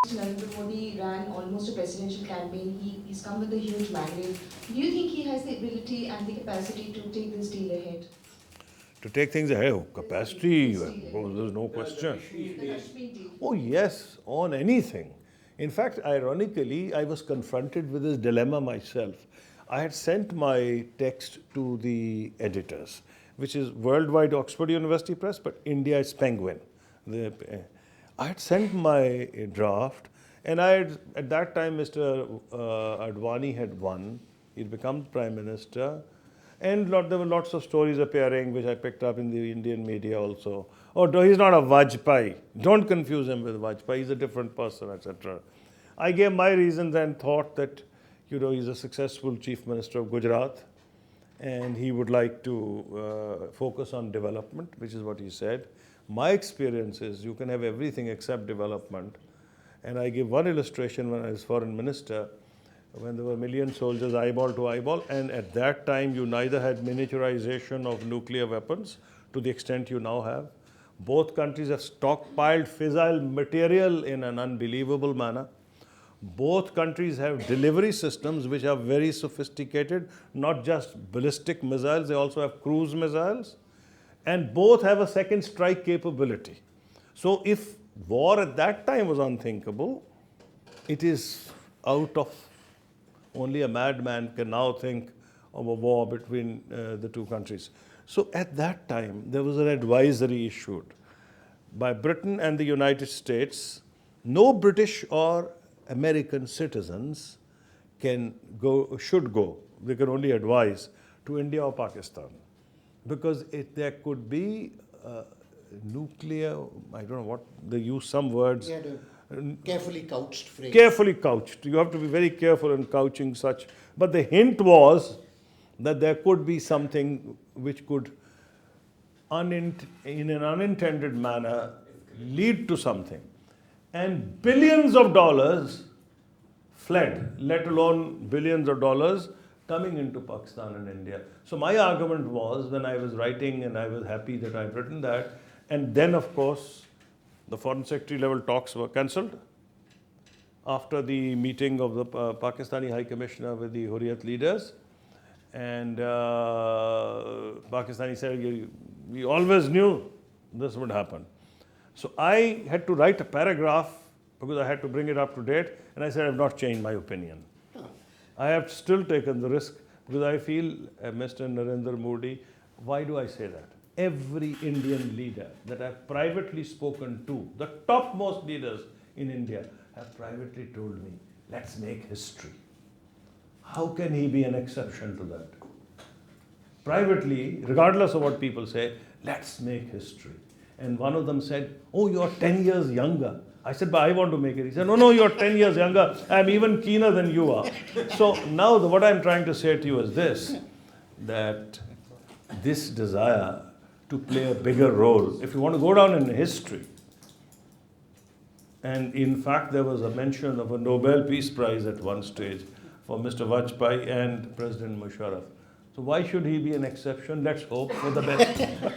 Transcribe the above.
Narendra Modi ran almost a presidential campaign. He's come with a huge mandate. Do you think he has the ability and the capacity to take this deal ahead? To take things ahead, capacity, This deal ahead. there's no question. The Kashmir deal. Oh, yes, on anything. In fact, ironically, I was confronted with this dilemma myself. I had sent my text to the editors, which is worldwide Oxford University Press, but India is Penguin. I had sent my draft, and at that time, Mr. Advani had won. He'd become Prime Minister. And there were lots of stories appearing, which I picked up in the Indian media also. Oh, no, he's not a Vajpayee. Don't confuse him with Vajpayee. He's a different person, etc. I gave my reasons and thought that, he's a successful Chief Minister of Gujarat, and he would like to focus on development, which is what he said. My experience is you can have everything except development. And I give one illustration when I was foreign minister, when there were a million soldiers eyeball to eyeball, and at that time you neither had miniaturization of nuclear weapons to the extent you now have. Both countries have stockpiled fissile material in an unbelievable manner. Both countries have delivery systems which are very sophisticated, not just ballistic missiles, they also have cruise missiles. And both have a second strike capability. So if war at that time was unthinkable, it is out of only a madman can now think of a war between the two countries. So at that time, there was an advisory issued by Britain and the United States. No British or American citizens should go. They can only advise to India or Pakistan. Because there could be nuclear, I don't know what, they use some words. Yeah, carefully couched phrase. Carefully couched. You have to be very careful in couching such. But the hint was that there could be something which could, in an unintended manner, lead to something. And billions of dollars fled, let alone billions of dollars coming into Pakistan and India. So my argument was, when I was writing, and I was happy that I'd written that, and then of course the Foreign Secretary level talks were cancelled after the meeting of the Pakistani High Commissioner with the Hurriyat leaders. And Pakistani said, we always knew this would happen. So I had to write a paragraph because I had to bring it up to date, and I said, I have not changed my opinion. I have still taken the risk because I feel, Mr. Narendra Modi, why do I say that? Every Indian leader that I've privately spoken to, the topmost leaders in India, have privately told me, let's make history. How can he be an exception to that? Privately, regardless of what people say, let's make history. And one of them said, oh, you're 10 years younger. I said, but I want to make it. He said, no, you're 10 years younger. I'm even keener than you are. So now what I'm trying to say to you is this, that this desire to play a bigger role, if you want to go down in history, and in fact there was a mention of a Nobel Peace Prize at one stage for Mr. Vajpayee and President Musharraf. So why should he be an exception? Let's hope for the best.